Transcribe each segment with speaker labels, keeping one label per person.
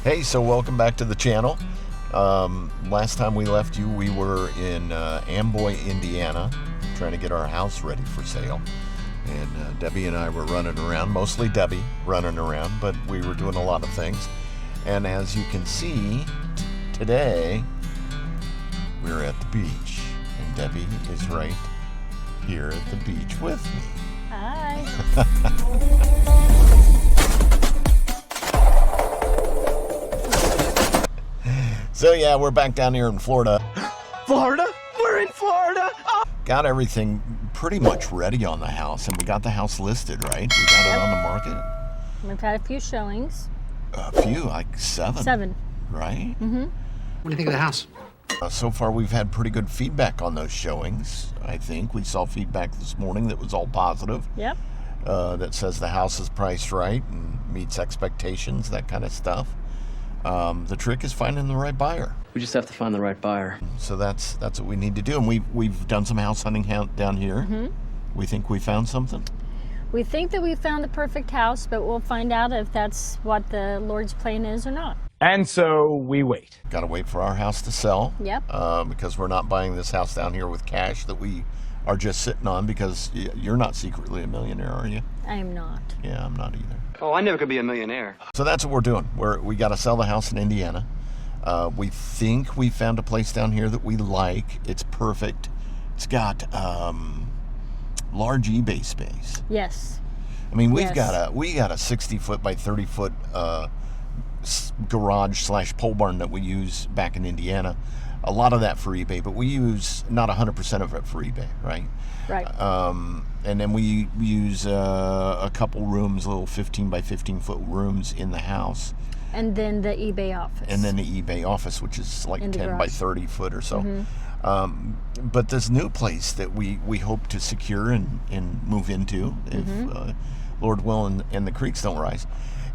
Speaker 1: Hey, so welcome back to the channel. Last time we left you, we were in Amboy, Indiana, trying to get our house ready for sale. And Debbie and I were running around, mostly Debbie running around, but we were doing a lot of things. And as you can see, today we're at the beach. And Debbie is right here at the beach with me.
Speaker 2: Hi.
Speaker 1: So yeah, we're back down here in Florida.
Speaker 3: Florida? We're in Florida? Oh.
Speaker 1: Got everything pretty much ready on the house, and we got the house listed, right? We got it on the market.
Speaker 2: We've had a few showings.
Speaker 1: A few, like seven.
Speaker 2: 7.
Speaker 1: Right?
Speaker 2: Mm-hmm.
Speaker 3: What do you think of the house?
Speaker 1: So far, we've had pretty good feedback on those showings. I think we saw feedback this morning that was all positive.
Speaker 2: Yep.
Speaker 1: That says the house is priced right and meets expectations, that kind of stuff. The trick is finding the right buyer.
Speaker 3: We just have to find the right buyer.
Speaker 1: So that's what we need to do. And we've done some house hunting down here.
Speaker 2: Mm-hmm.
Speaker 1: We think we found something.
Speaker 2: We think that we found the perfect house, but we'll find out if that's what the Lord's plan is or not.
Speaker 4: And so we wait.
Speaker 1: Got to wait for our house to sell.
Speaker 2: Yep.
Speaker 1: Because we're not buying this house down here with cash that we are just sitting on, because you're not secretly a millionaire, are you?
Speaker 2: I am not.
Speaker 1: Yeah, I'm not either.
Speaker 3: Oh, I never could be a millionaire.
Speaker 1: So that's what we're doing. We got to sell the house in Indiana. We think we found a place down here that we like. It's perfect. It's got large eBay space.
Speaker 2: Yes.
Speaker 1: I mean, we got a 60-foot by 30-foot garage / pole barn that we use back in Indiana. A lot of that for eBay, but we use not 100% of it for eBay, right?
Speaker 2: Right.
Speaker 1: And then we use a couple rooms, little 15 by 15 foot rooms in the house.
Speaker 2: And then the eBay office.
Speaker 1: And then the eBay office, which is like 10 by 30 foot or so.
Speaker 2: Mm-hmm.
Speaker 1: But this new place that we hope to secure and move into, if Lord willing and the creeks don't rise,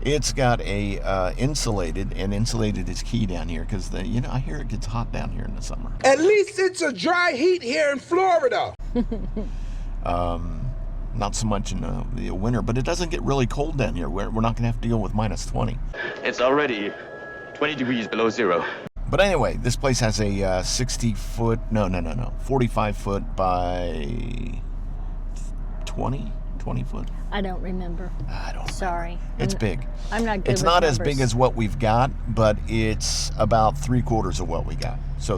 Speaker 1: it's got a insulated, and insulated is key down here, because I hear it gets hot down here in the summer.
Speaker 5: At least it's a dry heat here in Florida.
Speaker 1: Not so much in the winter, but it doesn't get really cold down here. We're not going to have to deal with minus 20.
Speaker 6: It's already 20 degrees below zero.
Speaker 1: But anyway, this place has a 45 foot by 20 foot.
Speaker 2: I don't remember.
Speaker 1: I don't know.
Speaker 2: Sorry.
Speaker 1: It's big.
Speaker 2: I'm not good
Speaker 1: It's
Speaker 2: with
Speaker 1: not
Speaker 2: numbers.
Speaker 1: as big as what we've got, but it's about 3/4 of what we got. So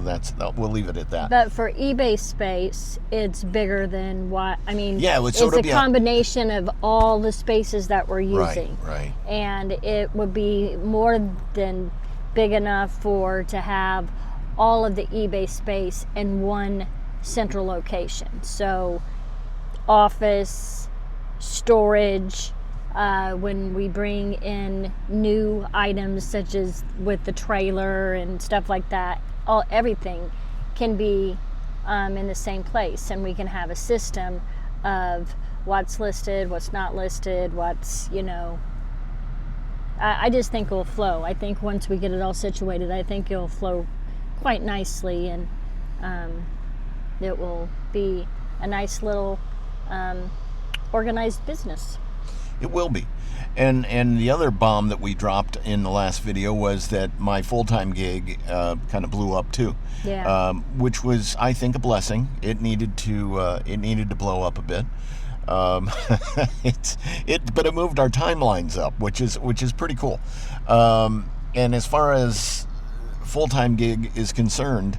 Speaker 1: we'll leave it at that.
Speaker 2: But for eBay space, it's bigger than what,
Speaker 1: Yeah, it would
Speaker 2: it's
Speaker 1: sort of
Speaker 2: a
Speaker 1: be
Speaker 2: combination of all the spaces that we're using.
Speaker 1: Right.
Speaker 2: And it would be more than big enough to have all of the eBay space in one central location. So office, storage, when we bring in new items such as with the trailer and stuff like that, everything can be in the same place, and we can have a system of what's listed, what's not listed, what's, I just think it'll flow. I think once we get it all situated, I think it'll flow quite nicely, and it will be a nice little organized business.
Speaker 1: It will be. And the other bomb that we dropped in the last video was that my full-time gig kind of blew up too.
Speaker 2: Yeah.
Speaker 1: Which was, I think, a blessing. It needed to blow up a bit. But it moved our timelines up, which is pretty cool. And as far as full-time gig is concerned,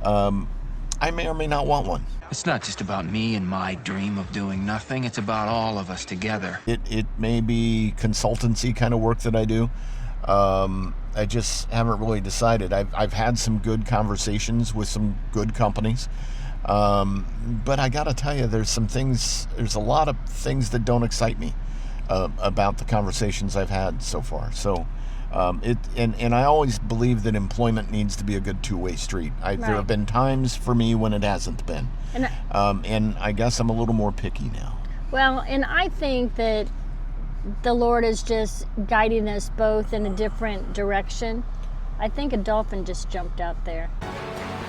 Speaker 1: I may or may not want one.
Speaker 7: It's not just about me and my dream of doing nothing. It's about all of us together.
Speaker 1: It may be consultancy kind of work that I do. I just haven't really decided. I've had some good conversations with some good companies. But I got to tell you, there's a lot of things that don't excite me about the conversations I've had so far. So and I always believe that employment needs to be a good two-way street. There have been times for me when it hasn't been. And I guess I'm a little more picky now.
Speaker 2: Well, and I think that the Lord is just guiding us both in a different direction. I think a dolphin just jumped out there.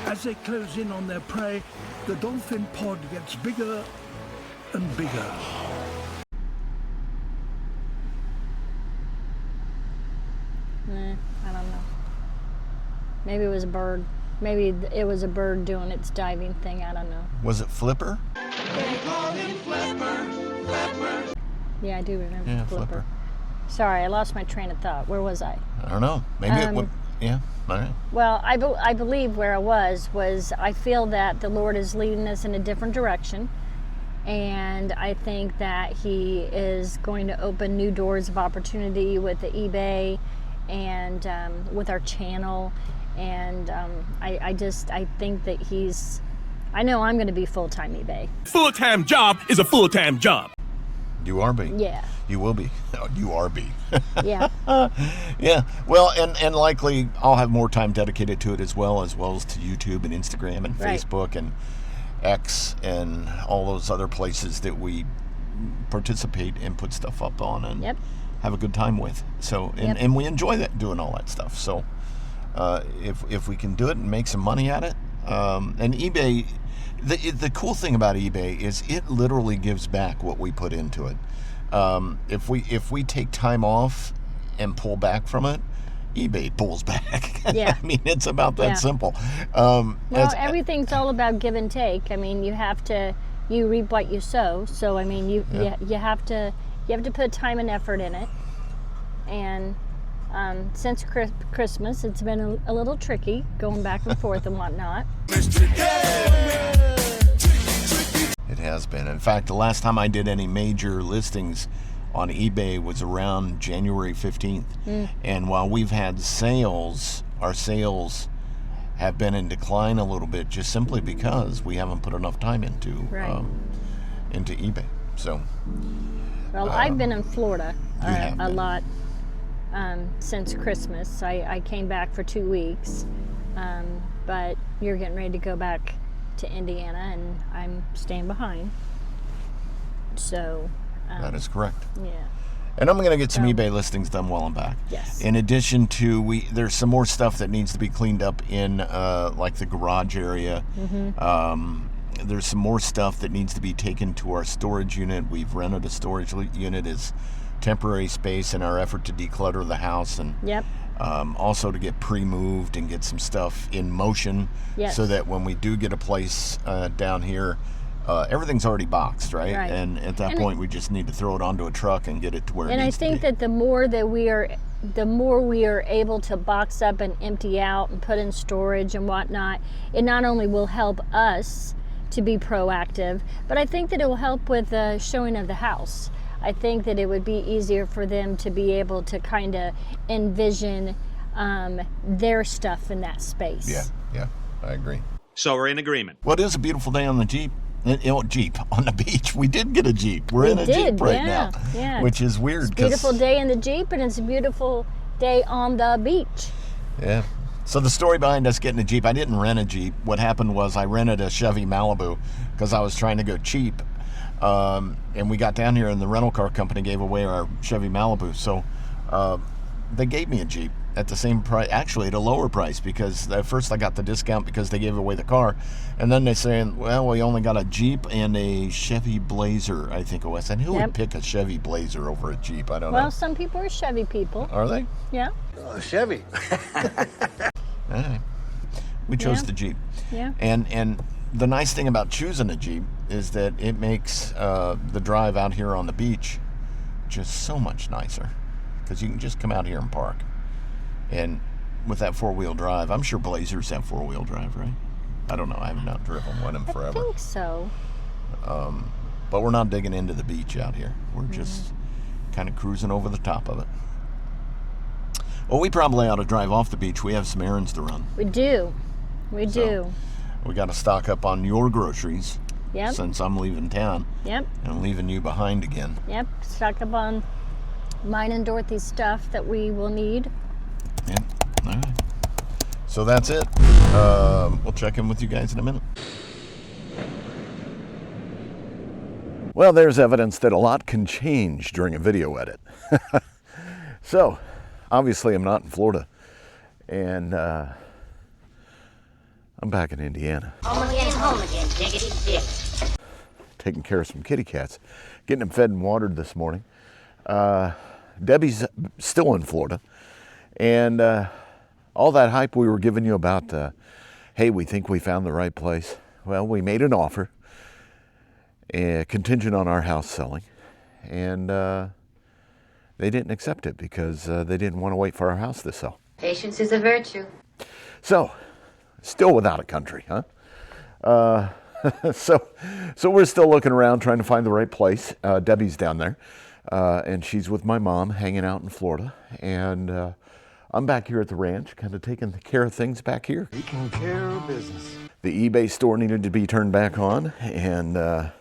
Speaker 8: As they close in on their prey, the dolphin pod gets bigger and bigger.
Speaker 2: I don't know. Maybe it was a bird. Maybe it was a bird doing its diving thing. I don't know.
Speaker 1: Was it Flipper?
Speaker 2: Yeah, I do remember
Speaker 1: Yeah,
Speaker 2: Flipper. Sorry, I lost my train of thought. Where was I?
Speaker 1: I don't know. Maybe it would. Yeah. All right.
Speaker 2: Well, I believe where I was I feel that the Lord is leading us in a different direction. And I think that He is going to open new doors of opportunity with the eBay and with our channel. And I think that I know I'm going to be full-time eBay.
Speaker 9: Full-time job is a full-time job.
Speaker 1: You are be.
Speaker 2: Yeah.
Speaker 1: You will be. You are be.
Speaker 2: Yeah.
Speaker 1: Yeah. Well, and likely I'll have more time dedicated to it as well as to YouTube and Instagram and
Speaker 2: Right.
Speaker 1: Facebook and X and all those other places that we participate and put stuff up on and
Speaker 2: Yep.
Speaker 1: have a good time with. So and we enjoy doing all that stuff. So if we can do it and make some money at it, and eBay, the cool thing about eBay is it literally gives back what we put into it. If we take time off and pull back from it, eBay pulls back.
Speaker 2: Yeah.
Speaker 1: I mean, it's about that
Speaker 2: Yeah.
Speaker 1: simple.
Speaker 2: Well, everything's all about give and take. I mean, you reap what you sow. So I mean, you have to put time and effort in it. And since Christmas, it's been a little tricky going back and forth and whatnot.
Speaker 1: It has been. In fact, the last time I did any major listings on eBay was around January 15th. And while we've had sales, our sales have been in decline a little bit just simply because we haven't put enough time into eBay. So,
Speaker 2: Well, I've been in Florida
Speaker 1: have
Speaker 2: a
Speaker 1: been.
Speaker 2: lot since Christmas. I came back for 2 weeks, but you're getting ready to go back to Indiana, and I'm staying behind. So,
Speaker 1: that is correct.
Speaker 2: yeah.
Speaker 1: And I'm going to get some
Speaker 2: So-
Speaker 1: eBay listings done while I'm back.
Speaker 2: Yes.
Speaker 1: In addition to, there's some more stuff that needs to be cleaned up in like the garage area. There's some more stuff that needs to be taken to our storage unit. We've rented a storage unit as temporary space in our effort to declutter the house and
Speaker 2: Yep.
Speaker 1: also to get pre-moved and get some stuff in motion.
Speaker 2: Yes.
Speaker 1: So that when we do get a place down here, everything's already boxed, right?
Speaker 2: Right.
Speaker 1: And at that
Speaker 2: And
Speaker 1: point, we just need to throw it onto a truck and get it to where it
Speaker 2: And I
Speaker 1: needs to be.
Speaker 2: think that the more we are able to box up and empty out and put in storage and whatnot, it not only will help us to be proactive, but I think that it will help with the showing of the house. I think that it would be easier for them to be able to kind of envision their stuff in that space.
Speaker 1: Yeah, I agree.
Speaker 9: So we're in agreement.
Speaker 1: Well, it is a beautiful day on the Jeep. Jeep on the beach. We did get a Jeep. We're in a Jeep right now, which is weird.
Speaker 2: It's a beautiful day in the Jeep, and it's a beautiful day on the beach.
Speaker 1: Yeah. So the story behind us getting a Jeep, I didn't rent a Jeep. What happened was I rented a Chevy Malibu because I was trying to go cheap. And we got down here and the rental car company gave away our Chevy Malibu. So they gave me a Jeep at the same price, actually at a lower price, because at first I got the discount because they gave away the car. And then they're saying, well, we only got a Jeep and a Chevy Blazer, I think it was. And who would pick a Chevy Blazer over a Jeep? I don't know.
Speaker 2: Well, some people are Chevy people.
Speaker 1: Are they?
Speaker 2: Yeah.
Speaker 3: Chevy.
Speaker 1: All right. We chose
Speaker 2: Yeah.
Speaker 1: the Jeep.
Speaker 2: Yeah.
Speaker 1: And the nice thing about choosing a Jeep is that it makes the drive out here on the beach just so much nicer, because you can just come out here and park. And with that four-wheel drive, I'm sure Blazers have four-wheel drive, right? I don't know. I haven't not driven one of them
Speaker 2: I
Speaker 1: forever.
Speaker 2: think so.
Speaker 1: But we're not digging into the beach out here. We're just kind of cruising over the top of it. Well, we probably ought to drive off the beach. We have some errands to run.
Speaker 2: We do. We do.
Speaker 1: We got to stock up on your groceries.
Speaker 2: Yep.
Speaker 1: Since I'm leaving town
Speaker 2: Yep.
Speaker 1: and I'm leaving you behind again.
Speaker 2: Yep. Stock up on mine and Dorothy's stuff that we will need.
Speaker 1: Yep. All right. So that's it. We'll check in with you guys in a minute. Well, there's evidence that a lot can change during a video edit. So, obviously I'm not in Florida. And I'm back in Indiana.
Speaker 10: Home again, diggity dig.
Speaker 1: Taking care of some kitty cats. Getting them fed and watered this morning. Debbie's still in Florida. And all that hype we were giving you about, hey, we think we found the right place. Well, we made an offer, contingent on our house selling, and they didn't accept it because they didn't want to wait for our house to sell.
Speaker 10: Patience is a virtue.
Speaker 1: So, still without a country, huh? So we're still looking around trying to find the right place. Debbie's down there, and she's with my mom hanging out in Florida, and I'm back here at the ranch, kind of taking care of things back here.
Speaker 5: Taking care of business.
Speaker 1: The eBay store needed to be turned back on, and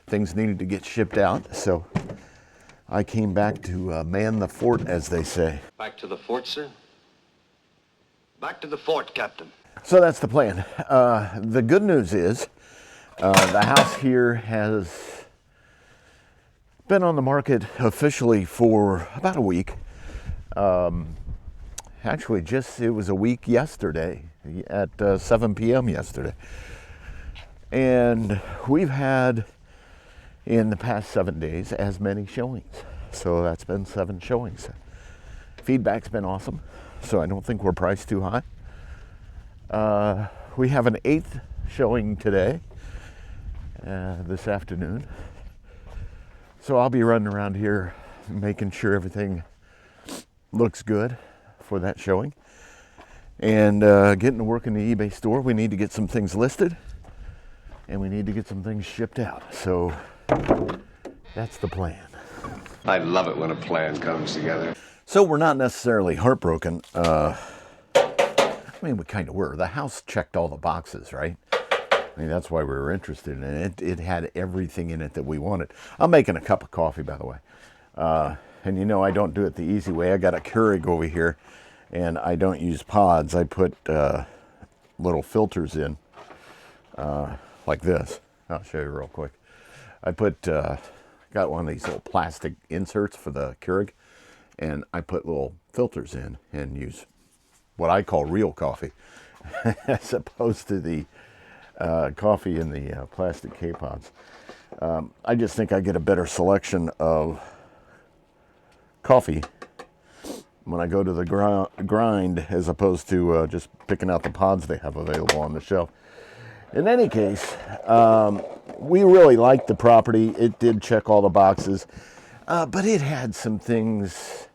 Speaker 1: things needed to get shipped out, so I came back to man the fort, as they say.
Speaker 11: Back to the fort, sir? Back to the fort, Captain.
Speaker 1: So that's the plan. The good news is the house here has been on the market officially for about a week. Actually, it was a week yesterday at 7 p.m. yesterday. And we've had, in the past 7 days, as many showings. So that's been 7 showings. Feedback's been awesome, so I don't think we're priced too high. We have an 8th showing today, this afternoon. So I'll be running around here making sure everything looks good for that showing. And getting to work in the eBay store. We need to get some things listed, and we need to get some things shipped out. So that's the plan.
Speaker 11: I love it when a plan comes together.
Speaker 1: So we're not necessarily heartbroken. I mean, we kind of were. The house checked all the boxes, right? I mean, that's why we were interested in it. It had everything in it that we wanted. I'm making a cup of coffee, by the way. And you know I don't do it the easy way. I got a Keurig over here, and I don't use pods. I put little filters in, like this. I'll show you real quick. I got one of these little plastic inserts for the Keurig, and I put little filters in and use what I call real coffee, as opposed to the coffee in the plastic K-Pods. I just think I get a better selection of coffee when I go to the grind, as opposed to just picking out the pods they have available on the shelf. In any case, we really liked the property. It did check all the boxes, but it had some things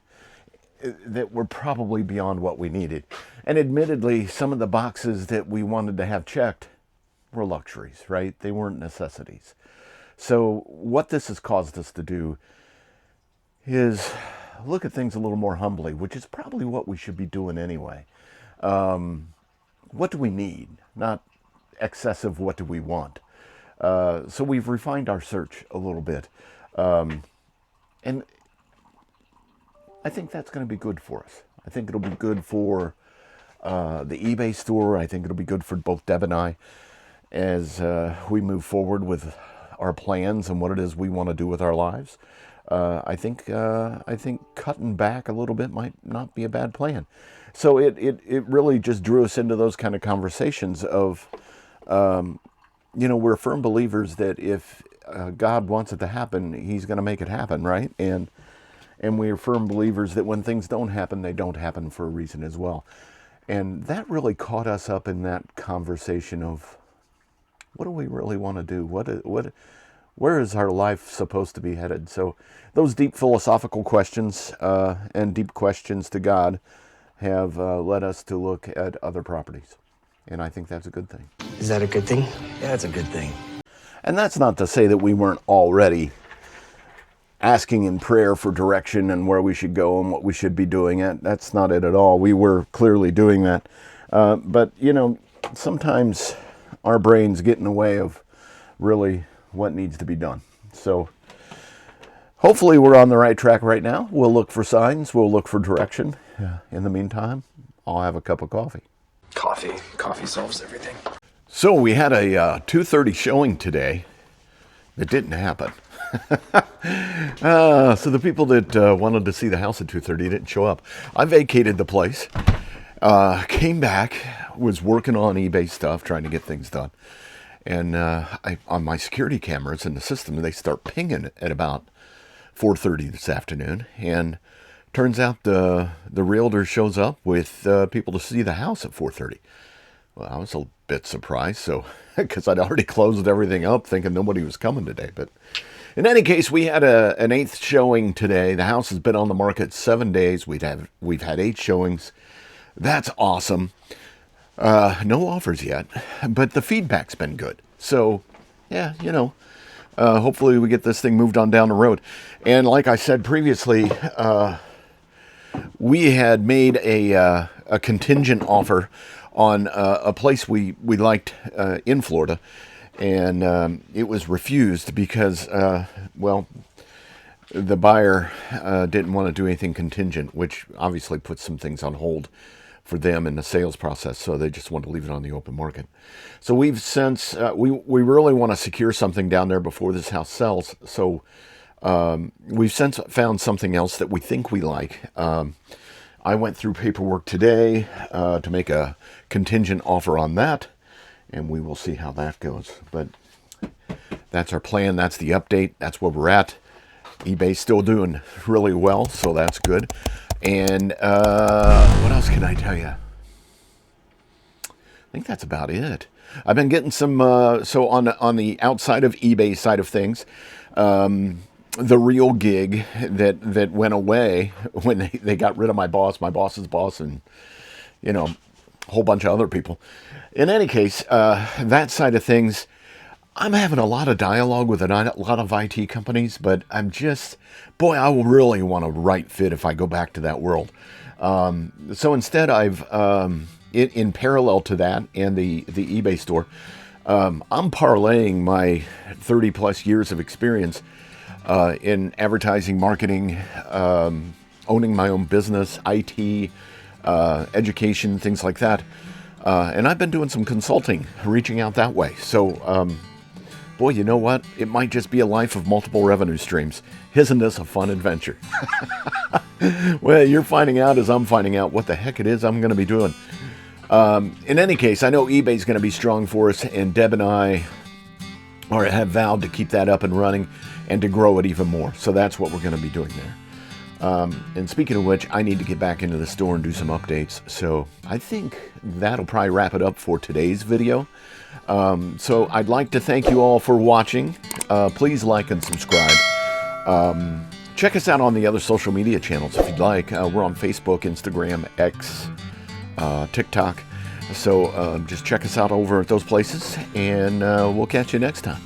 Speaker 1: that were probably beyond what we needed. And admittedly, some of the boxes that we wanted to have checked were luxuries, right? They weren't necessities. So what this has caused us to do is look at things a little more humbly, which is probably what we should be doing anyway. What do we need? Not excessive, what do we want? So we've refined our search a little bit. And I think that's going to be good for us. I think it'll be good for the eBay store. I think it'll be good for both Deb and I as we move forward with our plans and what it is we want to do with our lives. I think cutting back a little bit might not be a bad plan. So it really just drew us into those kind of conversations of, we're firm believers that if God wants it to happen, He's going to make it happen, right? And we're firm believers that when things don't happen, they don't happen for a reason as well. And that really caught us up in that conversation of, what do we really want to do? Where is our life supposed to be headed? So those deep philosophical questions and deep questions to God have led us to look at other properties. And I think that's a good thing.
Speaker 3: Is that a good thing? Yeah, it's a good thing.
Speaker 1: And that's not to say that we weren't already asking in prayer for direction and where we should go and what we should be doing. That's not it at all. We were clearly doing that. But, sometimes our brains get in the way of really what needs to be done. So hopefully we're on the right track right now. We'll look for signs. We'll look for direction. In the meantime, I'll have a cup of coffee.
Speaker 3: Coffee solves everything.
Speaker 1: So we had a 2:30 showing today that didn't happen. So the people that wanted to see the house at 2:30 didn't show up. I vacated the place, came back, was working on eBay stuff, trying to get things done. And on my security cameras in the system, they start pinging at about 4:30 this afternoon. And turns out the realtor shows up with people to see the house at 4:30. Well, I was a bit surprised, so because I'd already closed everything up thinking nobody was coming today. But in any case, we had an 8th showing today. The house has been on the market 7 days. We've had 8 showings. That's awesome. No offers yet, but the feedback's been good. So, yeah, hopefully we get this thing moved on down the road. And like I said previously, we had made a contingent offer on a place we liked in Florida, and it was refused because, well, the buyer didn't want to do anything contingent, which obviously puts some things on hold for them in the sales process, so they just want to leave it on the open market. So we've since, we really want to secure something down there before this house sells, so we've since found something else that we think we like. I went through paperwork today to make a contingent offer on that, and we will see how that goes. But that's our plan, that's the update, that's where we're at. eBay's still doing really well, so that's good. And what else can I tell you? I think that's about it. I've been getting some, so on the outside of eBay side of things, the real gig that went away when they got rid of my boss's boss, and, a whole bunch of other people. In any case, that side of things, I'm having a lot of dialogue with a lot of IT companies, but I'm just, boy, I will really want a right fit if I go back to that world. So instead, I've, in parallel to that and the eBay store, I'm parlaying my 30 plus years of experience in advertising, marketing, owning my own business, IT, education, things like that. And I've been doing some consulting, reaching out that way. So, boy, you know what? It might just be a life of multiple revenue streams. Isn't this a fun adventure? Well, you're finding out as I'm finding out what the heck it is I'm going to be doing. In any case, I know eBay's going to be strong for us, and Deb and I have vowed to keep that up and running and to grow it even more. So that's what we're going to be doing there. And speaking of which, I need to get back into the store and do some updates. So I think that'll probably wrap it up for today's video. So I'd like to thank you all for watching. Please like and subscribe. Check us out on the other social media channels if you'd like. We're on Facebook, Instagram, X, TikTok. So just check us out over at those places, and we'll catch you next time.